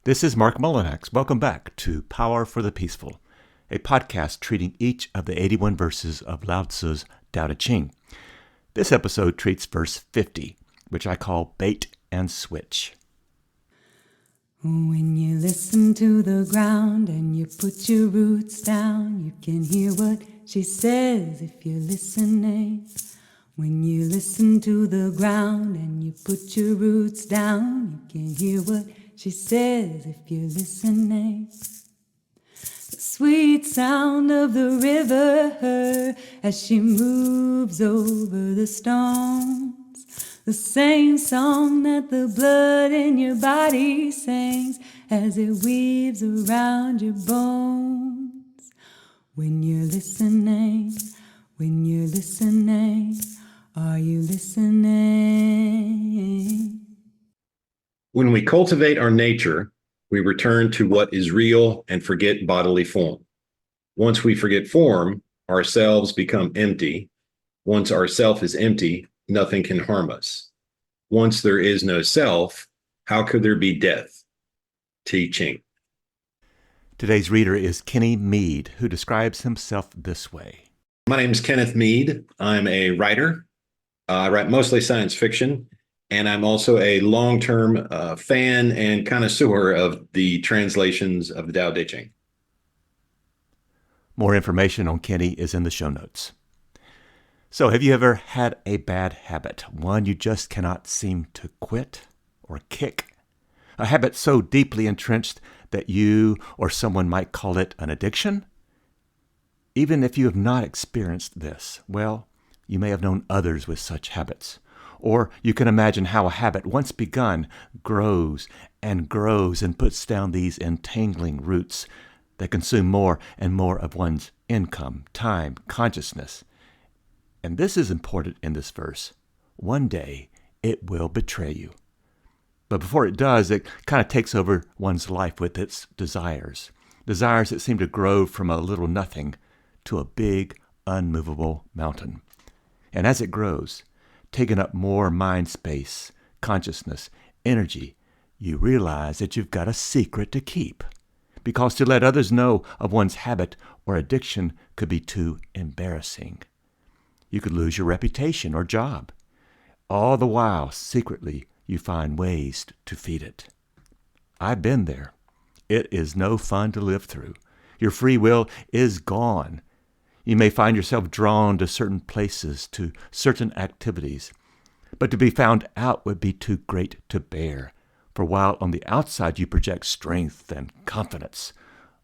This is Mark Mullinax. Welcome back to Power for the Peaceful, a podcast treating each of the 81 verses of Lao Tzu's Tao Te Ching. This episode treats verse 50, which I call Bait and Switch. When you listen to the ground and you put your roots down, you can hear what she says if you're listening. When you listen to the ground and you put your roots down, you can hear what she says if you're listening. The sweet sound of the river as she moves over the stones. The same song that the blood in your body sings as it weaves around your bones. When you're listening, are you listening? When we cultivate our nature, we return to what is real and forget bodily form. Once we forget form, ourselves become empty. Once our self is empty, nothing can harm us. Once there is no self, how could there be death? Ching. Today's reader is Kenny Mead, who describes himself this way. My name is Kenneth Mead. I'm a writer. I write mostly science fiction, and I'm also a long-term fan and connoisseur of the translations of the Tao Te Ching. More information on Kenny is in the show notes. So, have you ever had a bad habit, one you just cannot seem to quit or kick? A habit so deeply entrenched that you or someone might call it an addiction? Even if you have not experienced this, well, you may have known others with such habits. Or you can imagine how a habit, once begun, grows and puts down these entangling roots that consume more and more of one's income, time, consciousness. And this is important in this verse. One day, it will betray you. But before it does, it kind of takes over one's life with its desires. Desires that seem to grow from a little nothing to a big, unmovable mountain. And as it grows, taking up more mind space, consciousness, energy, you realize that you've got a secret to keep. Because to let others know of one's habit or addiction could be too embarrassing. You could lose your reputation or job. All the while, secretly, you find ways to feed it. I've been there. It is no fun to live through. Your free will is gone. You may find yourself drawn to certain places, to certain activities. But to be found out would be too great to bear. For while on the outside you project strength and confidence,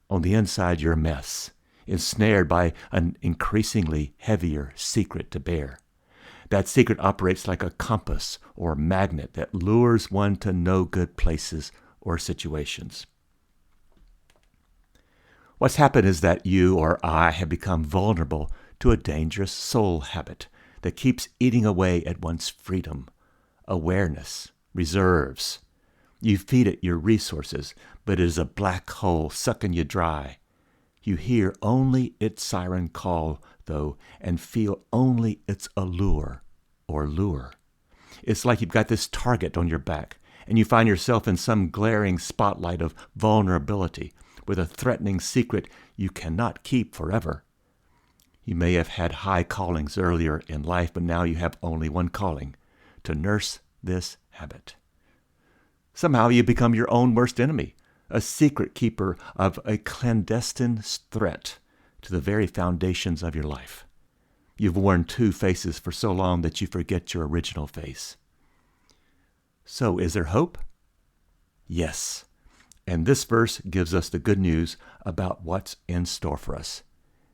on the inside you're a mess, ensnared by an increasingly heavier secret to bear. That secret operates like a compass or magnet that lures one to no good places or situations. What's happened is that you or I have become vulnerable to a dangerous soul habit that keeps eating away at one's freedom, awareness, reserves. You feed it your resources, but it is a black hole sucking you dry. You hear only its siren call, though, and feel only its allure or lure. It's like you've got this target on your back, and you find yourself in some glaring spotlight of vulnerability with a threatening secret you cannot keep forever. You may have had high callings earlier in life, but now you have only one calling, to nurse this habit. Somehow you become your own worst enemy, a secret keeper of a clandestine threat to the very foundations of your life. You've worn two faces for so long that you forget your original face. So is there hope? Yes. And this verse gives us the good news about what's in store for us.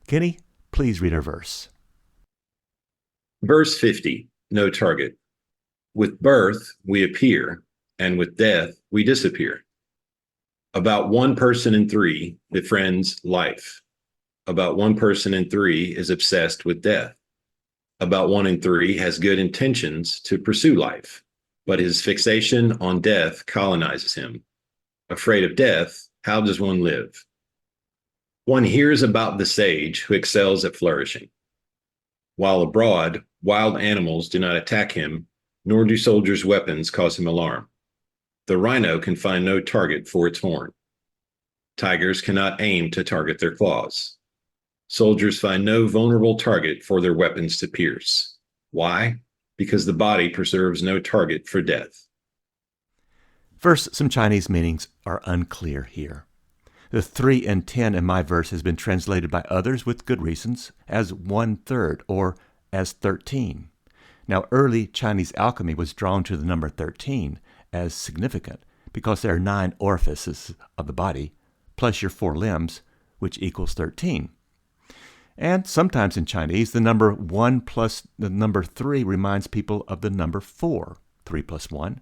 Kenny, please read our verse. Verse 50, no target. With birth, we appear, and with death, we disappear. About 1 person in 3 befriends life. About 1 person in 3 is obsessed with death. About 1 in 3 has good intentions to pursue life, but his fixation on death colonizes him. Afraid of death, how does one live? One hears about the sage who excels at flourishing. While abroad, wild animals do not attack him, nor do soldiers' weapons cause him alarm. The rhino can find no target for its horn. Tigers cannot aim to target their claws. Soldiers find no vulnerable target for their weapons to pierce. Why? Because the body preserves no target for death. First, some Chinese meanings are unclear here. The 3 and 10 in my verse has been translated by others with good reasons as 1/3 or as 13. Now, early Chinese alchemy was drawn to the number 13 as significant because there are 9 orifices of the body, plus your 4 limbs, which equals 13. And sometimes in Chinese, the number 1 plus the number 3 reminds people of the number 4, 3 plus 1.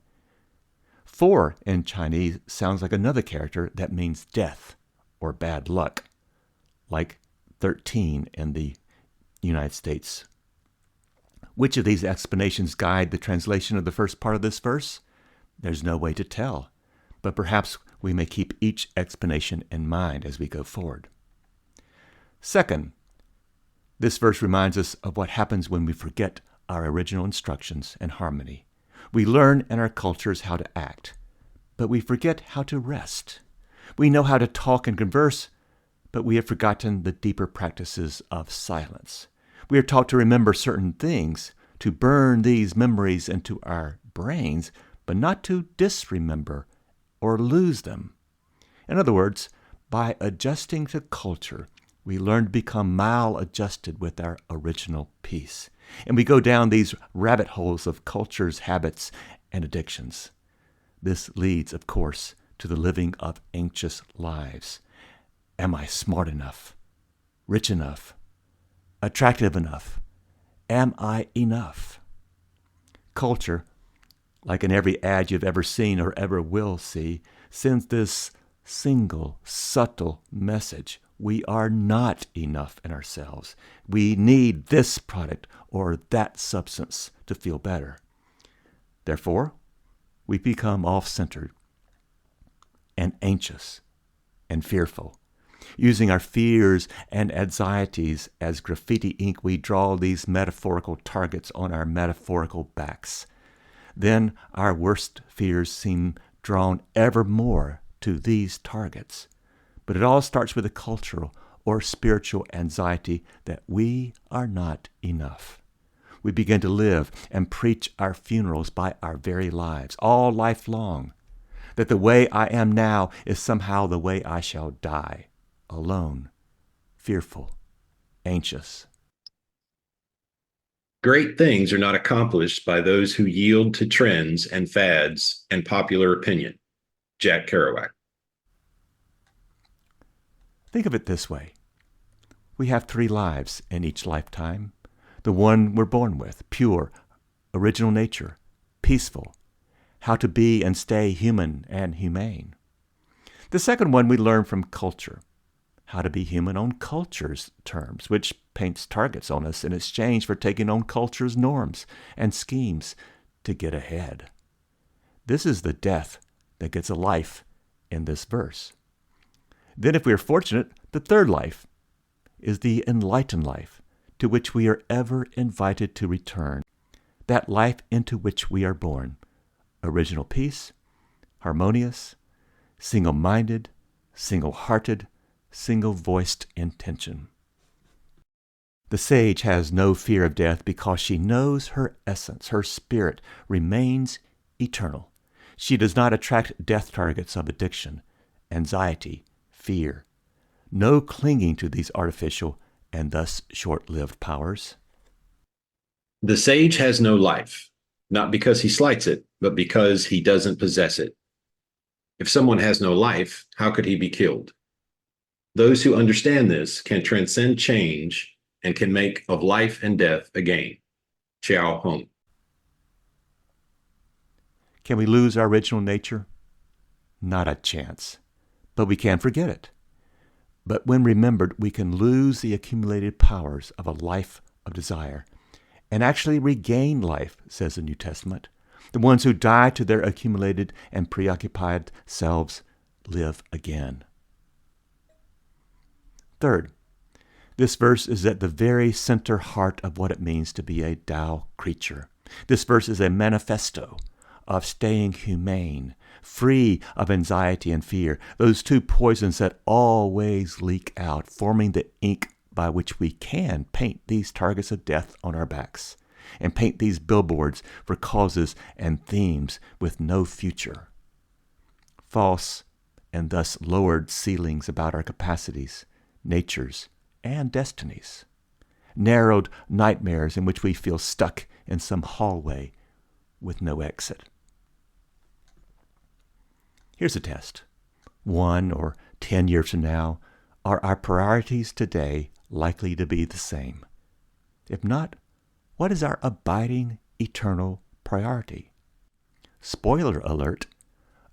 4 in Chinese sounds like another character that means death or bad luck, like 13 in the United States. Which of these explanations guide the translation of the first part of this verse? There's no way to tell, but perhaps we may keep each explanation in mind as we go forward. Second, this verse reminds us of what happens when we forget our original instructions and harmony. We learn in our cultures how to act, but we forget how to rest. We know how to talk and converse, but we have forgotten the deeper practices of silence. We are taught to remember certain things, to burn these memories into our brains, but not to disremember or lose them. In other words, by adjusting to culture, we learn to become maladjusted with our original peace. And we go down these rabbit holes of cultures, habits, and addictions. This leads, of course, to the living of anxious lives. Am I smart enough? Rich enough? Attractive enough? Am I enough? Culture, like in every ad you've ever seen or ever will see, sends this single, subtle message. We are not enough in ourselves. We need this product or that substance to feel better. Therefore, we become off-centered and anxious and fearful. Using our fears and anxieties as graffiti ink, we draw these metaphorical targets on our metaphorical backs. Then our worst fears seem drawn ever more to these targets. But it all starts with a cultural or spiritual anxiety that we are not enough. We begin to live and preach our funerals by our very lives, all life long, that the way I am now is somehow the way I shall die, alone, fearful, anxious. Great things are not accomplished by those who yield to trends and fads and popular opinion. Jack Kerouac. Think of it this way. We have 3 lives in each lifetime. The one we're born with, pure, original nature, peaceful, how to be and stay human and humane. The second one we learn from culture, how to be human on culture's terms, which paints targets on us in exchange for taking on culture's norms and schemes to get ahead. This is the death that gets a life in this verse. Then, if we are fortunate, the third life is the enlightened life to which we are ever invited to return, that life into which we are born, original peace, harmonious, single-minded, single-hearted, single-voiced intention. The sage has no fear of death because she knows her essence, her spirit, remains eternal. She does not attract death targets of addiction, anxiety, fear. No clinging to these artificial and thus short-lived powers. The sage has no life, not because he slights it, but because he doesn't possess it. If someone has no life, how could he be killed? Those who understand this can transcend change and can make of life and death a game. Chiao Hong. Can we lose our original nature? Not a chance. But we can forget it. But when remembered, we can lose the accumulated powers of a life of desire and actually regain life, says the New Testament. The ones who die to their accumulated and preoccupied selves live again. Third, this verse is at the very center heart of what it means to be a Tao creature. This verse is a manifesto of staying humane, free of anxiety and fear, those two poisons that always leak out, forming the ink by which we can paint these targets of death on our backs and paint these billboards for causes and themes with no future. False and thus lowered ceilings about our capacities, natures, and destinies. Narrowed nightmares in which we feel stuck in some hallway with no exit. Here's a test. 1 or 10 years from now, are our priorities today likely to be the same? If not, what is our abiding eternal priority? Spoiler alert,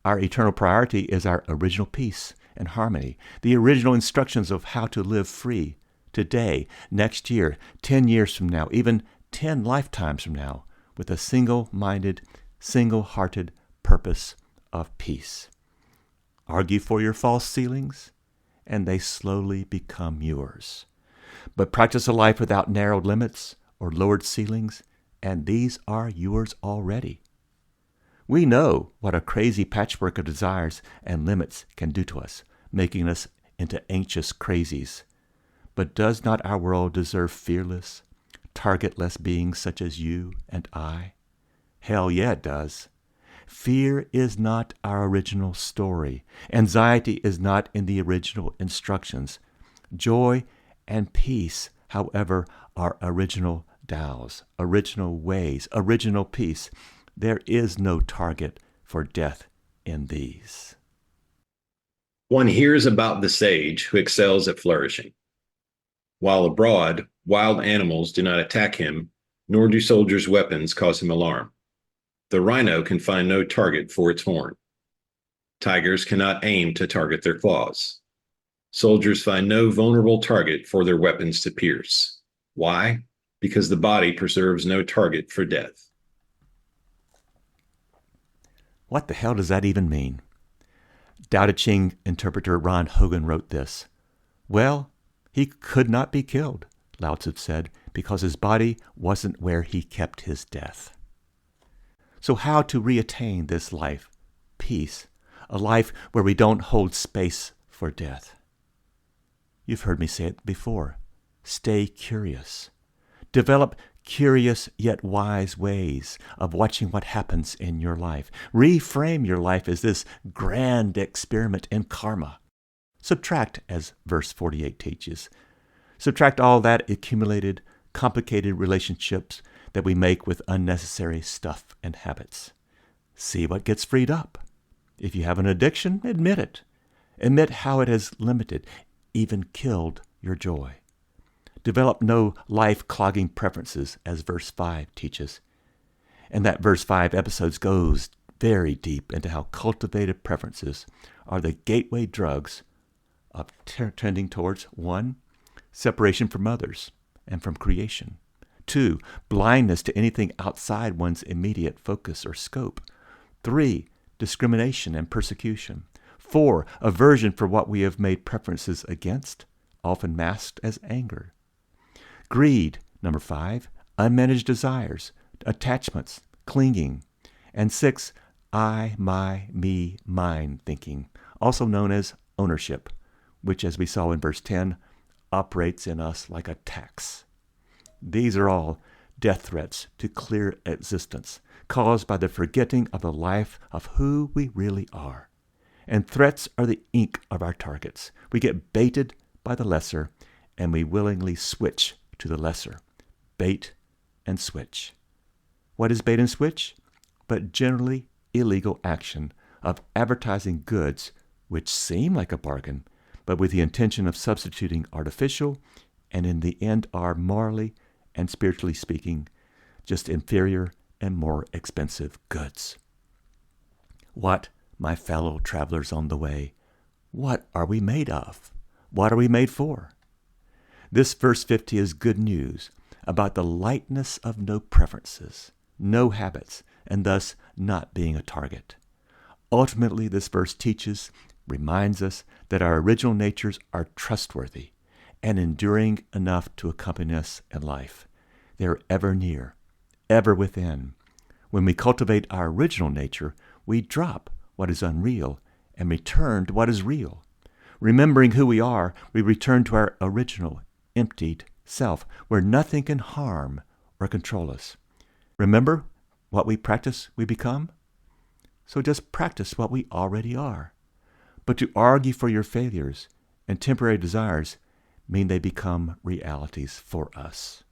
our eternal priority is our original peace and harmony, the original instructions of how to live free today, next year, 10 years from now, even 10 lifetimes from now, with a single-minded, single-hearted purpose of peace. Argue for your false ceilings, and they slowly become yours. But practice a life without narrowed limits or lowered ceilings, and these are yours already. We know what a crazy patchwork of desires and limits can do to us, making us into anxious crazies. But does not our world deserve fearless, targetless beings such as you and I? Hell yeah, it does. Fear is not our original story. Anxiety is not in the original instructions. Joy and peace, however, are original Tao's, original ways, original peace. There is no target for death in these. One hears about the sage who excels at flourishing. While abroad, wild animals do not attack him, nor do soldiers' weapons cause him alarm. The rhino can find no target for its horn. Tigers cannot aim to target their claws. Soldiers find no vulnerable target for their weapons to pierce. Why? Because the body preserves no target for death. What the hell does that even mean? Tao Te Ching interpreter Ron Hogan wrote this. Well, he could not be killed, Lao Tzu said, because his body wasn't where he kept his death. So how to reattain this life, peace, a life where we don't hold space for death? You've heard me say it before. Stay curious. Develop curious yet wise ways of watching what happens in your life. Reframe your life as this grand experiment in karma. Subtract, as verse 48 teaches. Subtract all that accumulated, complicated relationships that we make with unnecessary stuff and habits. See what gets freed up. If you have an addiction, admit it. Admit how it has limited, even killed your joy. Develop no life-clogging preferences, as verse 5 teaches. And that verse 5 episodes goes very deep into how cultivated preferences are the gateway drugs of tending towards 1, separation from others and from creation. 2, blindness to anything outside one's immediate focus or scope. 3, discrimination and persecution. 4, aversion for what we have made preferences against, often masked as anger. Greed, number 5, unmanaged desires, attachments, clinging. And 6, I, my, me, mine thinking, also known as ownership, which, as we saw in verse 10, operates in us like a tax. These are all death threats to clear existence, caused by the forgetting of the life of who we really are. And threats are the ink of our targets. We get baited by the lesser, and we willingly switch to the lesser. Bait and switch. What is bait and switch? But generally illegal action of advertising goods which seem like a bargain, but with the intention of substituting artificial, and in the end are morally and spiritually speaking, just inferior and more expensive goods. What, my fellow travelers on the way, what are we made of? What are we made for? This verse 50 is good news about the lightness of no preferences, no habits, and thus not being a target. Ultimately, this verse teaches, reminds us that our original natures are trustworthy and enduring enough to accompany us in life. They are ever near, ever within. When we cultivate our original nature, we drop what is unreal and return to what is real. Remembering who we are, we return to our original, emptied self, where nothing can harm or control us. Remember what we practice, we become? So just practice what we already are. But to argue for your failures and temporary desires mean they become realities for us.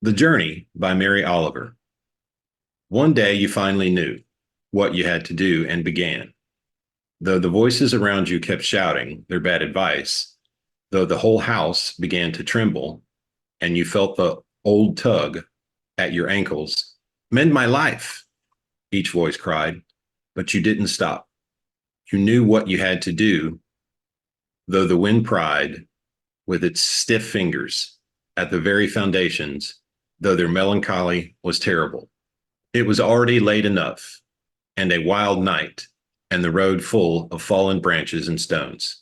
The Journey by Mary Oliver. One day you finally knew what you had to do and began. Though the voices around you kept shouting their bad advice, though the whole house began to tremble, and you felt the old tug at your ankles, "Mend my life," each voice cried, but you didn't stop. You knew what you had to do, though the wind pried with its stiff fingers at the very foundations, though their melancholy was terrible. It was already late enough, and a wild night, and the road full of fallen branches and stones.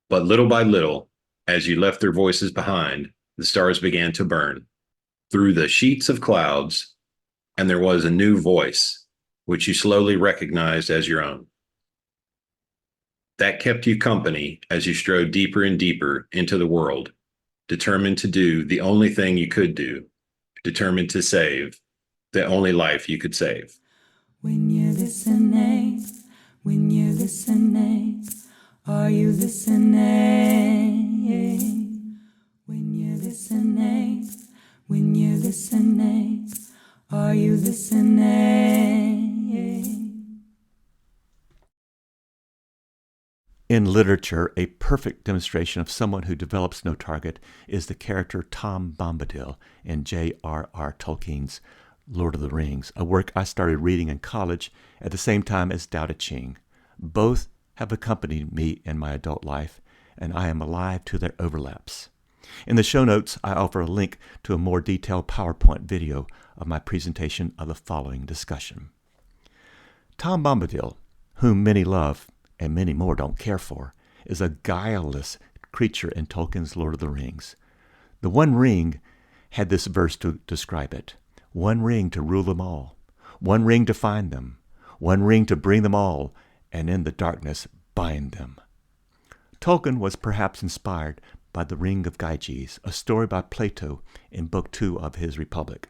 But little by little, as you left their voices behind, the stars began to burn through the sheets of clouds, and there was a new voice, which you slowly recognized as your own. That kept you company as you strode deeper and deeper into the world, determined to do the only thing you could do, determined to save the only life you could save. When you're listening, are you listening? When you're listening, are you listening? In literature, a perfect demonstration of someone who develops no target is the character Tom Bombadil in J.R.R. Tolkien's Lord of the Rings, a work I started reading in college at the same time as Tao Te Ching. Both have accompanied me in my adult life, and I am alive to their overlaps. In the show notes, I offer a link to a more detailed PowerPoint video of my presentation of the following discussion. Tom Bombadil, whom many love and many more don't care for, is a guileless creature in Tolkien's Lord of the Rings. The One Ring had this verse to describe it: one ring to rule them all, one ring to find them, one ring to bring them all, and in the darkness bind them. Tolkien was perhaps inspired by the Ring of Gyges, a story by Plato in Book 2 of his Republic.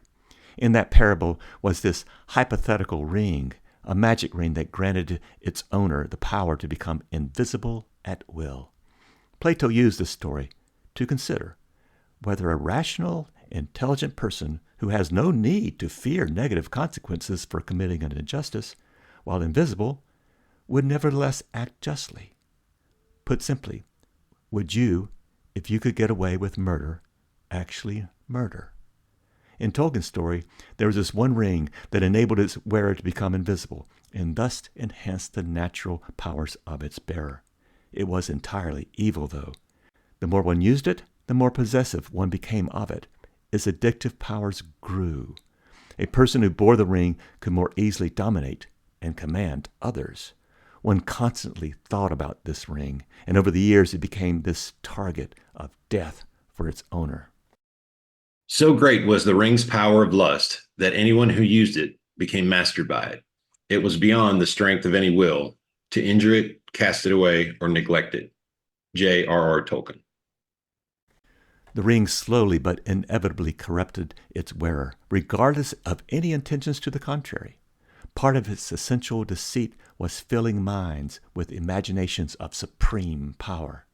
In that parable was this hypothetical ring, a magic ring that granted its owner the power to become invisible at will. Plato used this story to consider whether a rational, intelligent person who has no need to fear negative consequences for committing an injustice, while invisible, would nevertheless act justly. Put simply, would you, if you could get away with murder, actually murder? In Tolkien's story, there was this one ring that enabled its wearer to become invisible, and thus enhanced the natural powers of its bearer. It was entirely evil, though. The more one used it, the more possessive one became of it. Its addictive powers grew. A person who bore the ring could more easily dominate and command others. One constantly thought about this ring, and over the years it became this target of death for its owner. So great was the ring's power of lust that anyone who used it became mastered by it. It was beyond the strength of any will to injure it, cast it away, or neglect it. J.R.R. Tolkien. The ring slowly but inevitably corrupted its wearer, regardless of any intentions to the contrary. Part of its essential deceit was filling minds with imaginations of supreme power.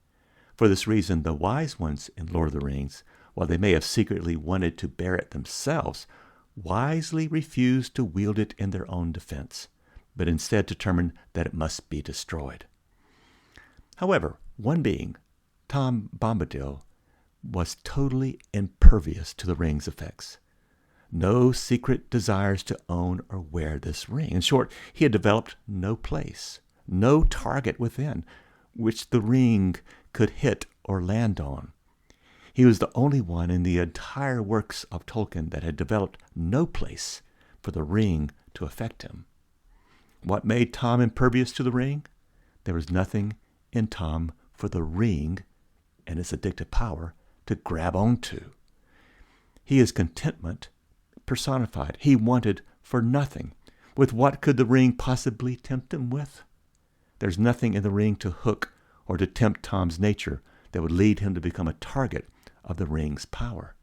For this reason, the wise ones in Lord of the Rings, while they may have secretly wanted to bear it themselves, wisely refused to wield it in their own defense, but instead determined that it must be destroyed. However, one being, Tom Bombadil, was totally impervious to the ring's effects. No secret desires to own or wear this ring. In short, he had developed no place, no target within which the ring could hit or land on. He was the only one in the entire works of Tolkien that had developed no place for the ring to affect him. What made Tom impervious to the ring? There was nothing in Tom for the ring and its addictive power to grab onto. He is contentment personified. He wanted for nothing. With what could the ring possibly tempt him with? There's nothing in the ring to hook or to tempt Tom's nature that would lead him to become a target of the ring's power.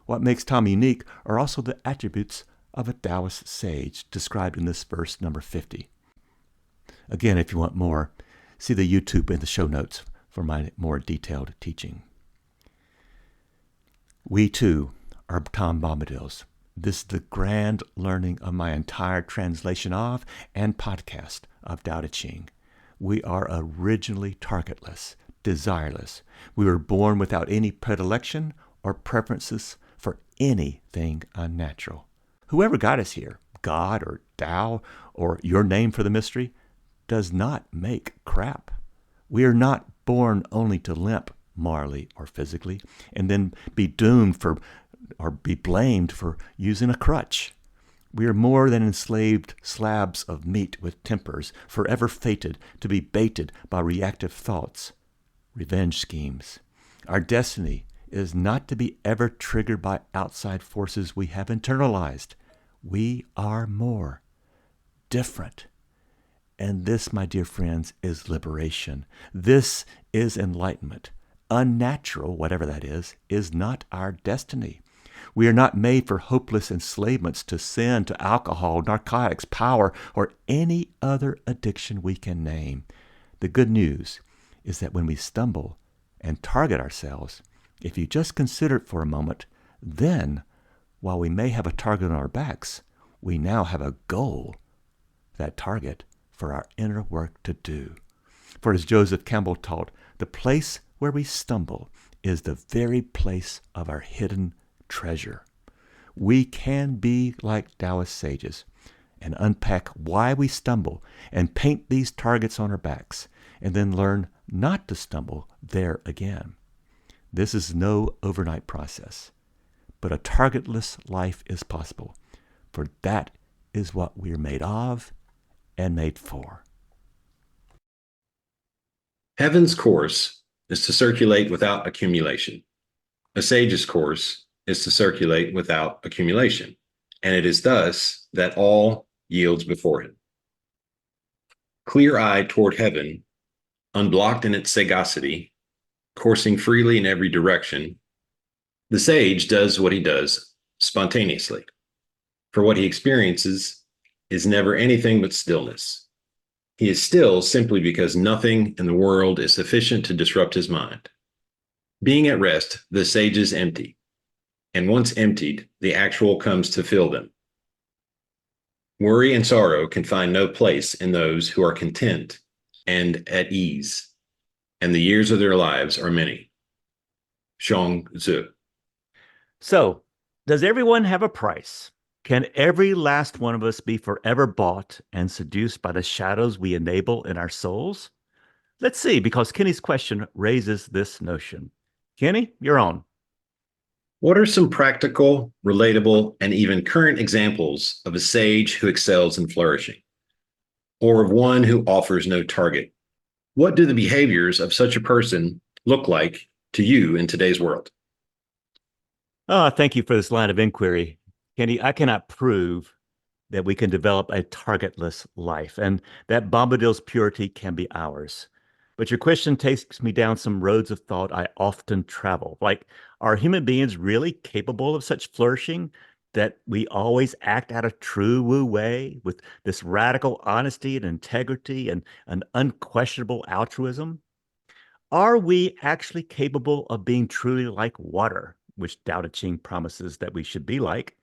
What makes Tom unique are also the attributes of a Taoist sage described in this verse number 50. Again, if you want more, see the YouTube in the show notes for my more detailed teaching. We too are Tom Bombadils. This is the grand learning of my entire translation of and podcast of Tao Te Ching. We are originally targetless, desireless. We were born without any predilection or preferences for anything unnatural. Whoever got us here, God or Tao or your name for the mystery, does not make crap. We are not born only to limp morally or physically and then be doomed for or be blamed for using a crutch. We are more than enslaved slabs of meat with tempers, forever fated to be baited by reactive thoughts, revenge schemes. Our destiny is not to be ever triggered by outside forces we have internalized. We are more different. And this, my dear friends, is liberation. This is enlightenment. Unnatural, whatever that is not our destiny. We are not made for hopeless enslavements to sin, to alcohol, narcotics, power, or any other addiction we can name. The good news is that when we stumble and target ourselves, if you just consider it for a moment, then, while we may have a target on our backs, we now have a goal, that target, for our inner work to do. For as Joseph Campbell taught, the place where we stumble is the very place of our hidden treasure. We can be like Taoist sages and unpack why we stumble and paint these targets on our backs and then learn not to stumble there again. This is no overnight process, but a targetless life is possible, for that is what we're made of and made for. Heaven's course is to circulate without accumulation. A sage's course is to circulate without accumulation, and it is thus that all yields before him. Clear-eyed toward heaven, unblocked in its sagacity, coursing freely in every direction, the sage does what he does spontaneously, for what he experiences is never anything but stillness. He is still simply because nothing in the world is sufficient to disrupt his mind. Being at rest, the sage is empty, and once emptied, the actual comes to fill them. Worry and sorrow can find no place in those who are content and at ease, and the years of their lives are many. Zhong Zhu. So, does everyone have a price? Can every last one of us be forever bought and seduced by the shadows we enable in our souls? Let's see, because Kenny's question raises this notion. Kenny, you're on. What are some practical, relatable, and even current examples of a sage who excels in flourishing, or of one who offers no target? What do the behaviors of such a person look like to you in today's world? Thank you for this line of inquiry. Kenny, I cannot prove that we can develop a targetless life and that Bombadil's purity can be ours. But your question takes me down some roads of thought I often travel. Like, are human beings really capable of such flourishing that we always act out a true Wu way with this radical honesty and integrity and an unquestionable altruism? Are we actually capable of being truly like water, which Tao Te Ching promises that we should be like?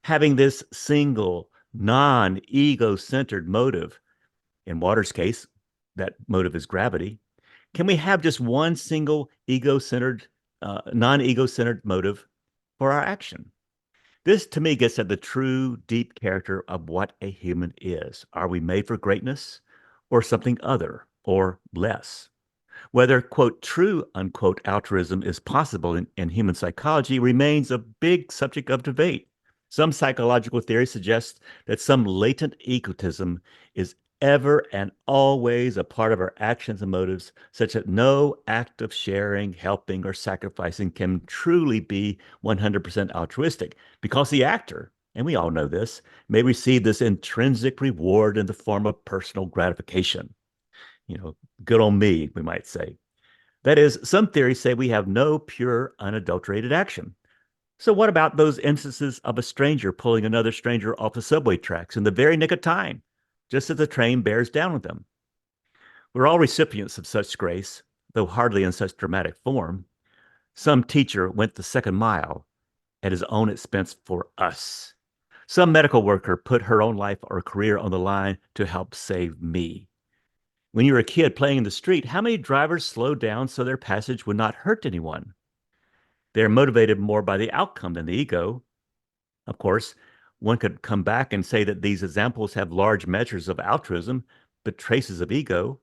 Having this single, non-ego-centered motive. In water's case, that motive is gravity. Can we have just one single ego-centered, non-ego-centered motive for our action? This, to me, gets at the true, deep character of what a human is. Are we made for greatness or something other or less? Whether, quote, true, unquote, altruism is possible in human psychology remains a big subject of debate. Some psychological theories suggest that some latent egotism is ever and always a part of our actions and motives, such that no act of sharing, helping, or sacrificing can truly be 100% altruistic, because the actor and we all know this, may receive this intrinsic reward in the form of personal gratification. Good on me, we might say. That is, some theories say we have no pure, unadulterated action. So, what about those instances of a stranger pulling another stranger off the subway tracks in the very nick of time, just as the train bears down with them? We're all recipients of such grace, though hardly in such dramatic form. Some teacher went the second mile at his own expense for us. Some medical worker put her own life or career on the line to help save me. When you were a kid playing in the street, how many drivers slowed down so their passage would not hurt anyone? They're motivated more by the outcome than the ego. Of course, one could come back and say that these examples have large measures of altruism, but traces of ego,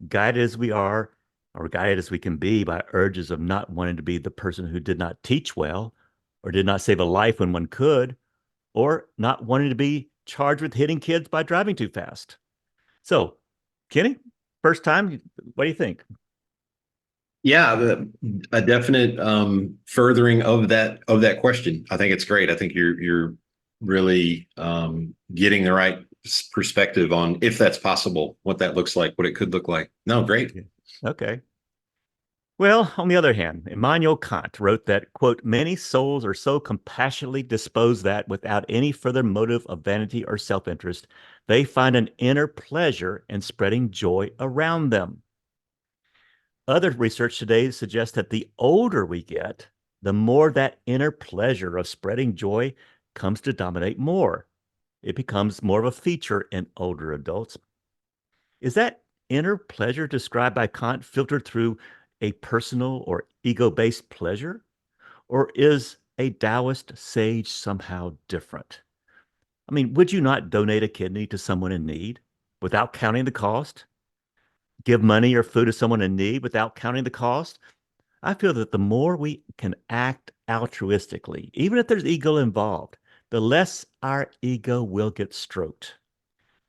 guided as we are, or guided as we can be by urges of not wanting to be the person who did not teach well, or did not save a life when one could, or not wanting to be charged with hitting kids by driving too fast. So, Kenny, first time, what do you think? Yeah, a definite furthering of that question. I think it's great. I think you're really getting the right perspective on if that's possible, what that looks like, what it could look like. No, great. Okay. Well, on the other hand, Immanuel Kant wrote that, quote, many souls are so compassionately disposed that without any further motive of vanity or self-interest, they find an inner pleasure in spreading joy around them. Other research today suggests that the older we get, the more that inner pleasure of spreading joy comes to dominate more. It becomes more of a feature in older adults. Is that inner pleasure described by Kant filtered through a personal or ego-based pleasure? Or is a Taoist sage somehow different? I mean, would you not donate a kidney to someone in need without counting the cost? Give money or food to someone in need without counting the cost? I feel that the more we can act altruistically, even if there's ego involved, the less our ego will get stroked.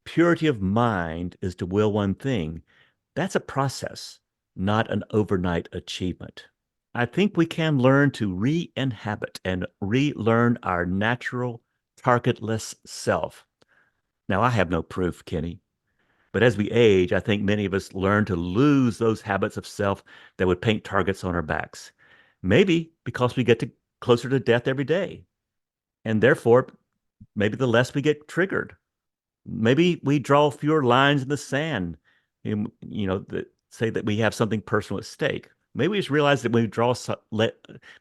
Purity of mind is to will one thing. That's a process, not an overnight achievement. I think we can learn to re inhabit and relearn our natural, targetless self. Now, I have no proof, Kenny, but as we age, I think many of us learn to lose those habits of self that would paint targets on our backs. Maybe because we get closer to death every day. And therefore, maybe the less we get triggered. Maybe we draw fewer lines in the sand, that say that we have something personal at stake. Maybe we just realize that when we draw,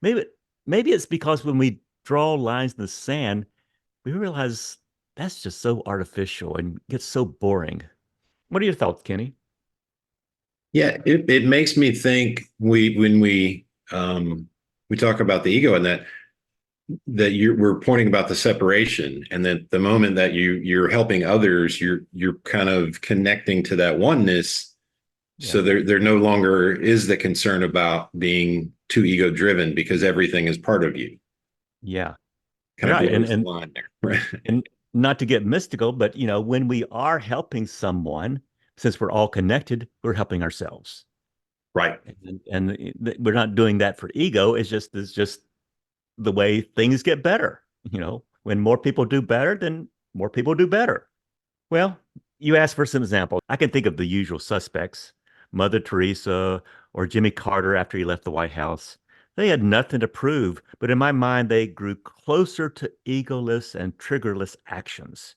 maybe maybe it's because when we draw lines in the sand, we realize that's just so artificial and gets so boring. What are your thoughts, Kenny? Yeah, it makes me think when we talk about the ego and that we're pointing about the separation, and that the moment that you're helping others, you're kind of connecting to that oneness. Yeah. So there no longer is the concern about being too ego driven because everything is part of you. Yeah. Kind of Right. blurs the line there. Right. And not to get mystical, but when we are helping someone, since we're all connected, we're helping ourselves. Right. And we're not doing that for ego. It's just the way things get better. When more people do better, then more people do better. Well, you asked for some examples. I can think of the usual suspects, Mother Teresa or Jimmy Carter after he left the White House. They had nothing to prove, but in my mind, they grew closer to egoless and triggerless actions.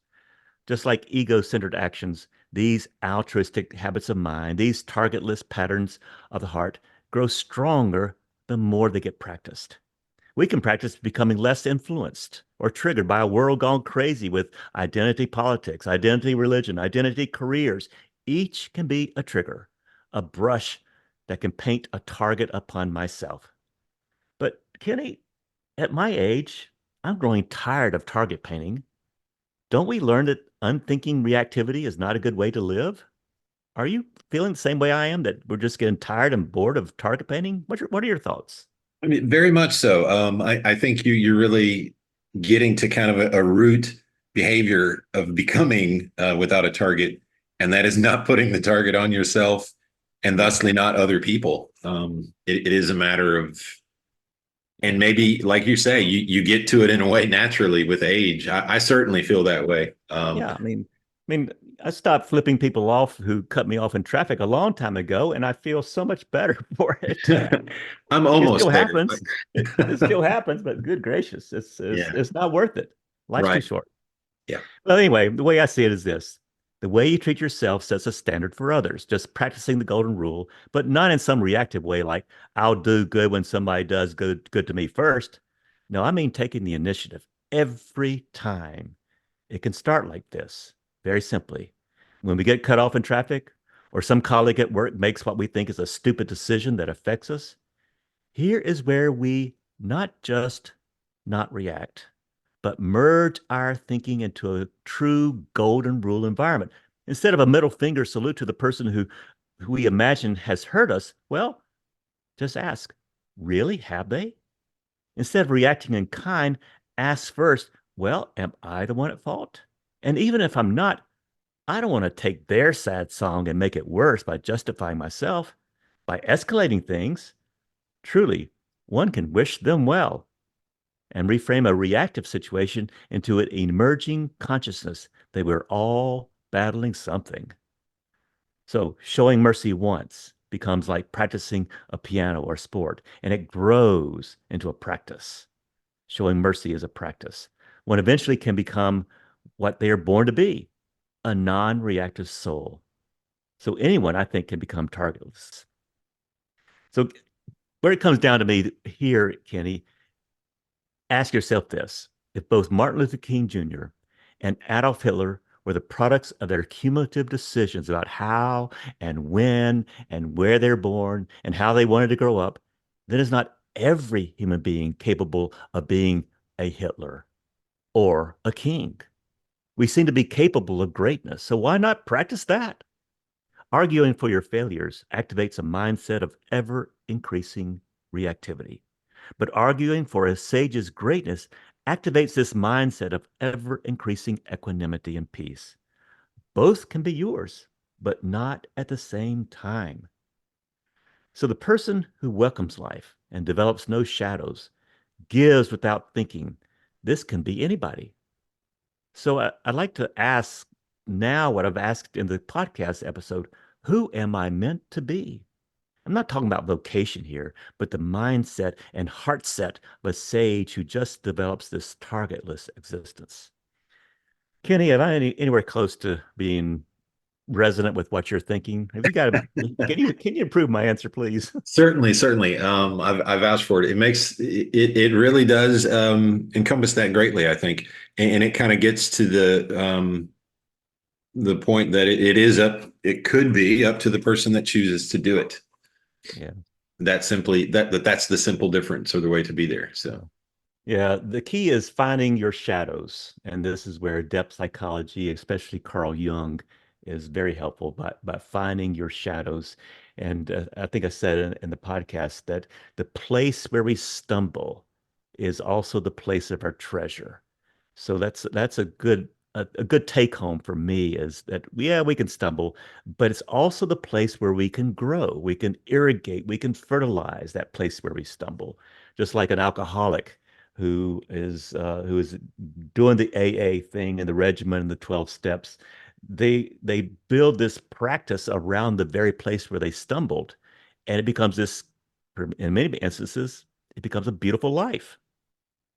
Just like ego centered actions, these altruistic habits of mind, these targetless patterns of the heart, grow stronger the more they get practiced. We can practice becoming less influenced or triggered by a world gone crazy with identity politics, identity religion, identity careers. Each can be a trigger, a brush that can paint a target upon myself. But Kenny, at my age, I'm growing tired of target painting. Don't we learn that unthinking reactivity is not a good way to live? Are you feeling the same way I am, that we're just getting tired and bored of target painting? What are your thoughts? I mean, very much so. I think you're really getting to kind of a root behavior of becoming without a target, and that is not putting the target on yourself, and Yeah. thusly not other people. It is a matter of And maybe, like you say, you get to it in a way naturally with age. I certainly feel that way. Yeah, I mean, I stopped flipping people off who cut me off in traffic a long time ago, and I feel so much better for it. I'm It still almost there. happens. It still happens, but good gracious, it's Yeah, it's not worth it. Life's too right. short. Yeah. Well, anyway, the way I see it is this. The way you treat yourself sets a standard for others, just practicing the golden rule, but not in some reactive way like I'll do good when somebody does good to me first. No, I mean taking the initiative every time. It can start like this, very simply. When we get cut off in traffic, or some colleague at work makes what we think is a stupid decision that affects us, here is where we not just not react, but merge our thinking into a true golden rule environment. Instead of a middle finger salute to the person who we imagine has hurt us, well, just ask, really, have they? Instead of reacting in kind, ask first, well, am I the one at fault? And even if I'm not, I don't want to take their sad song and make it worse by justifying myself, by escalating things. Truly, one can wish them well and reframe a reactive situation into an emerging consciousness that we're all battling something. So, showing mercy once becomes like practicing a piano or sport, and it grows into a practice. Showing mercy is a practice. One eventually can become what they are born to be, a non reactive soul. So, anyone, I think, can become targetless. So, where it comes down to me here, Kenny, ask yourself this. If both Martin Luther King Jr. and Adolf Hitler were the products of their cumulative decisions about how and when and where they're born and how they wanted to grow up, then is not every human being capable of being a Hitler or a king? We seem to be capable of greatness, so why not practice that? Arguing for your failures activates a mindset of ever increasing reactivity. But arguing for a sage's greatness activates this mindset of ever increasing equanimity and peace. Both can be yours, but not at the same time. So the person who welcomes life and develops no shadows, gives without thinking, this can be anybody. So I'd like to ask now what I've asked in the podcast episode: who am I meant to be? I'm not talking about vocation here, but the mindset and heart set of a sage who just develops this targetless existence. Kenny, am I anywhere close to being resonant with what you're thinking? Have you got to, can you improve my answer, please? Certainly, certainly. I've asked for it. It really does encompass that greatly, I think, and it kind of gets to the point that it is up. It could be up to the person that chooses to do it. Yeah. That's the simple difference or the way to be there. So Yeah, the key is finding your shadows. And this is where depth psychology, especially Carl Jung, is very helpful by finding your shadows. And I think I said in the podcast that the place where we stumble is also the place of our treasure. So that's a good take home for me is that yeah, we can stumble, but it's also the place where we can grow, we can irrigate, we can fertilize that place where we stumble. Just like an alcoholic who is doing the AA thing and the regimen and the 12 steps, they build this practice around the very place where they stumbled, and it becomes this, in many instances, it becomes a beautiful life.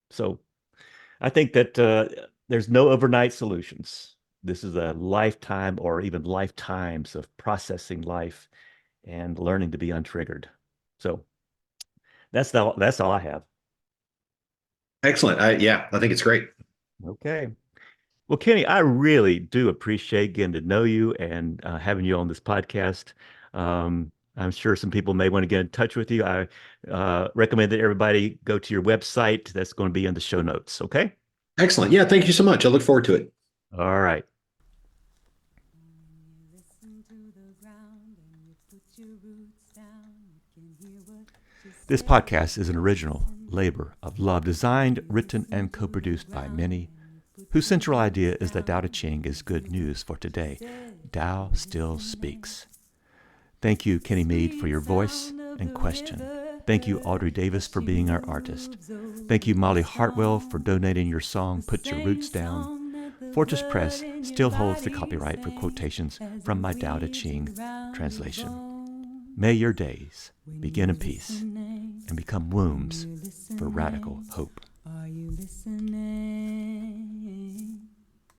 So I think that there's no overnight solutions. This is a lifetime or even lifetimes of processing life and learning to be untriggered. So that's all I have. excellent. Yeah, I think it's great. Okay. Well, Kenny, I really do appreciate getting to know you and having you on this podcast. I'm sure some people may want to get in touch with you. I recommend that everybody go to your website. That's going to be in the show notes. Okay. Excellent. Yeah, thank you so much. I look forward to it. All right. This podcast is an original labor of love, designed, written, and co-produced by many, whose central idea is that Tao Te Ching is good news for today. Tao still speaks. Thank you, Kenny Mead, for your voice and question. Thank you, Audrey Davis, for being our artist. Thank you, Molly Hartwell, for donating your song, Put Your Roots Down. Fortress Press still holds the copyright for quotations from my Tao Te Ching translation. May your days begin in peace and become wombs for radical hope. Are you listening?